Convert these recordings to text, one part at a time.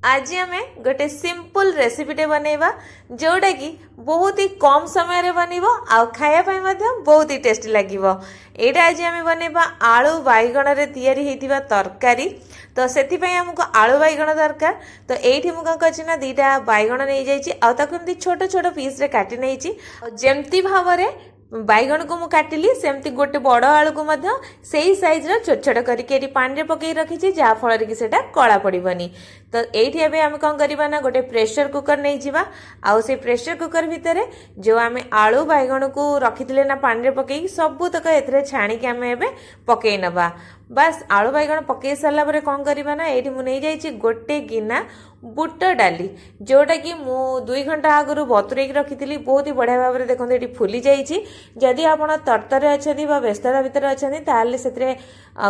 आज आम गोटे सिंपल रेसिपीटे बनैबा जोटा कि बहुत ही कम समय रे बनइबो आ खाया बहुत ही टेस्टी लगे। यहाँ आज आम बनैबा आलू बैगण रे तैयारी होइतिबा तरकारी। तो से आमको आलू बैगण दरकार। तो ये मुझे कौन कर दीटा बैगण नहीं जाती छोट छोट पीस रे काटी नहीं जमती भाव में बैगण को मुझे काटिली सेमती गोटे बड़ आलू को सही साइज रो छोट छोट करके पानी पकई रखी जहाँफल कि सेटा कला पड़बनी। तो ये आम कौन करवा ना गोटे प्रेशर कुकर नहीं जावा आउ से प्रेशर कुकर भितर जो आम आलू बैगण को रखी ना पानी पकई सबूतक ए छाणिकी आम ए पकई नवा। बस आलू बैगण पकई सारा पर कौन करवा ना ये मुझे गोटे गिना बुट डाली जोटा कि मु 2 घंटा आगु बतुरे रखी बहुत ही बढ़िया भाव में देखते ये फुली जाइए। जदि आप तरतरे अच्छा व्यस्तता भितर अच्छा ताल से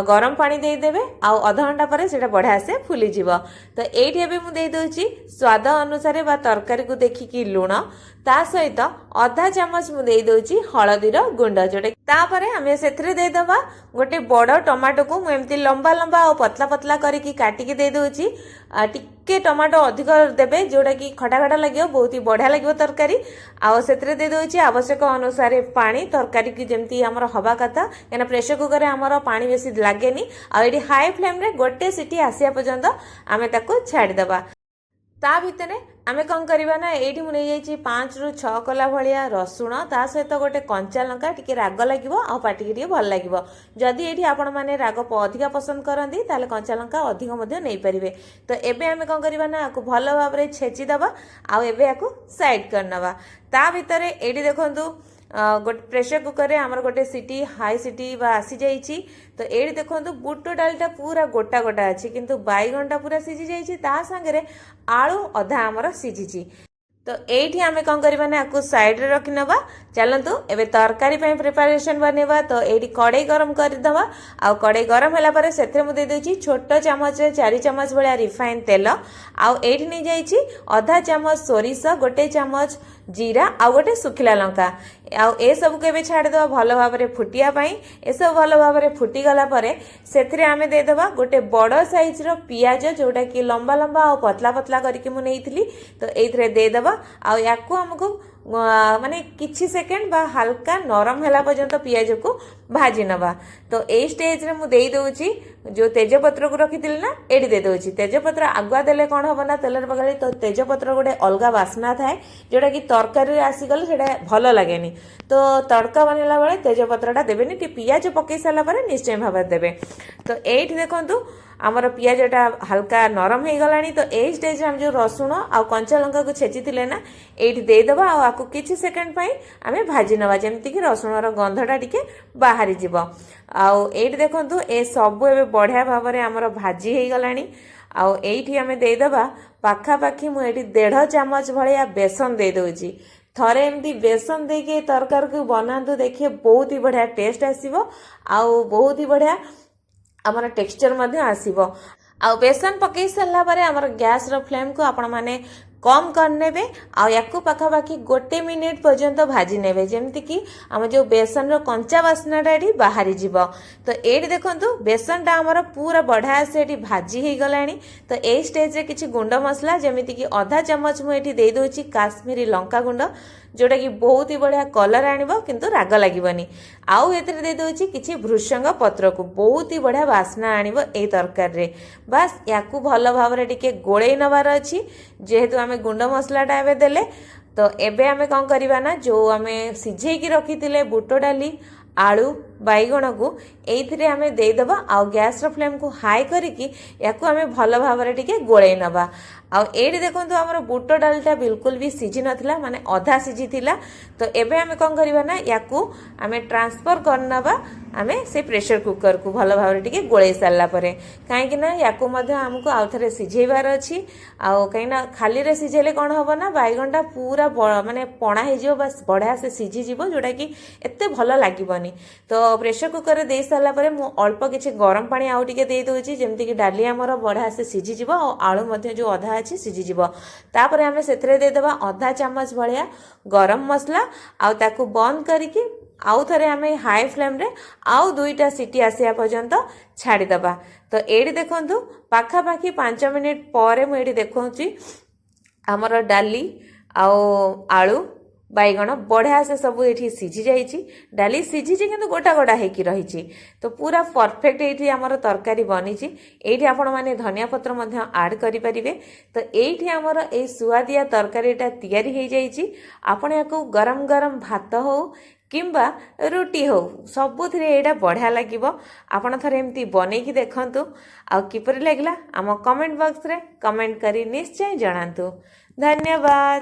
गरम पानी देदेवे आउ अध घंटा पर से बढ़िया से फुलीज। तो ये मुझे देदे स्वाद अनुसार बा तरकारी को देखिकी लुण ता सहित अधा चामच मुझे देदे हलदीर गुंड जोटा तापर आम से देदबा गोटे बड़ टमाटो को मुझे लंबा लंबा और पतला पतला करके काटिकी देदे टिके टमाटो अधिक देवे जोटा कि खटा खटा लगे बहुत ही बढ़िया लगे तरकारी। आउ से देदे आवश्यक अनुसार पानी तरकारी की जमती आमर हवा कथा क्या प्रेशर कुकर में आमर पानी बेसी लगे आईटी हाई फ्लेम रे गोटे सीटी आसिया पर्यंत आम ताको छाड़ीदबा। ता भितर आमे कौन करवा ना ये मुझे 5 ରୁ 6 कला भाया रसुण ता सहित गोटे कंचा लंका टी राग लगे आ पाटिकी टी भल लगे। जदि ये आपण मैंने राग अधिक पसंद करती ताले कंचा लंका अधिक नहीं पारे। तो एबे आमे कौन करवा ना आपको भल भाव में छेचिदबा आउ एबे याकू साइड करनवा। ता भितर ये देखंतु गोटे प्रेशर कुकर में आमर गोटे सीटी हाई सीटी आसी जाइए। तो ये देखो बुट डालटा पूरा गोटा गोटा अच्छी किंतु बैगणटा पूरा सीझी जाइए सांगे आलू अधा आमर सीझी। तो ये आम कौन करवा ना आपको साइड रे रखी नवा। चलतु एबे तरकारी प्रिपरेशन बनवा। तो ये कड़े गरम करदे आ कड़े गरम है से मुझे देदेछि छोट चामच 4 चामच भाया रिफाइन तेल आउ ये नहीं जाइए अधा चामच सोरिष गोटे चामच जीरा आ गोटे सुखिला लंका आउ ए सब को छाड़ीदे भल भाव में फुटियापाई। ए सब भल भाव में फुटीगला से आम देदबा गोटे बड़ साइज रो पियाज जोटा कि लंबा लंबा और पतला पतला करके मुझे नहीं। तो ये देदबा आउ याकू हमको माने किछि सेकेंड बा हल्का नरम हैला पर्यंत पियाज को भाजी नवा। तो ए स्टेज रे मु देई दोछि जो तेजपत्र को रखी ना ये दे दोछि तेजपत्र आगुआ देले कौन हम ना तेल पकाली। तो तेजपत्र गोटे अलग बास्ना थाए जोटा कि तरकारी आसीगले से भल लगे। तो तड़का बनला बेले तेजपत्रटा देवेनि टी पियाज पकई सारा पर निश्चय भाव देवे। तो ये देखंतु आमर पियाजटा हल्का नरम हो गलानी। तो यही स्टेज हम जो रसुण आ कंचा लंका को छेची ना ये देदबा आपको किछि सेकेंड पाई आमे भाजी नवा जमती कि रसुणर गंधटा टिके बाहरी जीव। आउ ये देखंतु ए सब ए बढ़िया भाव में आमर भाजी हो गलानी। आउ ये आमे देदबा पाखापाखि मु एठी 1.5 चामच भाया बेसन दे दोछि। थरे एमती बेसन देके तरकारी को बनातु देखिए बहुत ही बढ़िया टेस्ट आसीबो आउ बहुत ही बढ़िया आमर टेक्सचर मध्य आसीबो। आ बेसन पकई सारा पर आमर गैस रो फ्लेम को आपण माने कम करने आ याकू पाखापाखि 1 मिनिट पर्यंत भाजी नेबे जेमती कि आम जो बेसन रो कंचा बास्नाटा ये बाहरी जीव। तो ये देखंतु बेसनटा आमर पूरा बढ़िया से भाजी हो गलानी। तो ये स्टेज रे किछि गुंड मसला जेमिति कि आधा चामच मु एठी दे दोछि काश्मीरी लंका गुंड जोटा कि बहुत ही बढ़िया कलर आनिबो किंतु राग लागबनी। आउ एतरे दे दोछि किछि भृषंग पत्र को बहुत ही बढ़िया बास्ना आनिबो ए तरकारी रे। बस याकू भल भाव रे टिके गोळेई नवार अछि जेहेतु आमे गुंड मसलाटा एबे देले। तो एबे आमे कौन करवा ना जो आमे सिझेकी रखी बुट डाली आलू बैगण को ये आम देदबा आ गैस रो फ्लेम को हाई करिकी याकू आमे भल भाव में टिके गोळेई नबा। आ ये देखो आमर बुट डालटा बिल्कुल भी सीझी नथिला माने अधा सीझी थिला। तो एबे आमे कौन करवा ना याकू आमे ट्रांसफर करनबा आमे से प्रेशर कुकर को भल भाव में टिके गोळेई सारला परे काहेकि ना याकू मध्य हमको आउ थरे सिझेइबार अछि। आ कहीं खाली रे सिझेले कौन हम ना बैगणटा पूरा माने पणा हो जिवो बस बढ़िया से सीझी जीवो जोटा कि एते भल लागबनी। तो प्रेशर कुकर दे सारा पर मु अल्प किछि गरम पानी आउ टिके दे दोछि जेमति कि डाली हमर बढ़िया से सीझी जीवो और आलू मध्य जो अधा अच्छी सीझी जीवो। तापर आमे सेथरे दे देबा आधा चामच भाया गरम मसला आउ ताकू बंद करिके आउ थरे आमे हाई फ्लेम रे आउ 2टा सीटी आसिया पर्यंत छाड़ीदबा। तो ये देखु पाखापाखि 5 मिनिट पर मुझे देखी आमर डाली आलू बैगण बढ़िया से सब ये सीझी जाइए डाली सीझी कि गोटा गोटा होकर रही तो पूरा परफेक्ट ये आमर तरकारी बनी ये आपण मैंने धनिया पत्र आड करें तो ये आमर ये सुआदिया तरकारीटा तैयारी हो जाइए आपण या गरम गरम भात हो किंबा रुटी हो सबुथिरे एटा बढ़िया लगिब आपण थरे एमती बनेकी देखंतु आ किपरि लागला आम कमेंट बॉक्स रे कमेंट करी निश्चय जणांतु। धन्यवाद।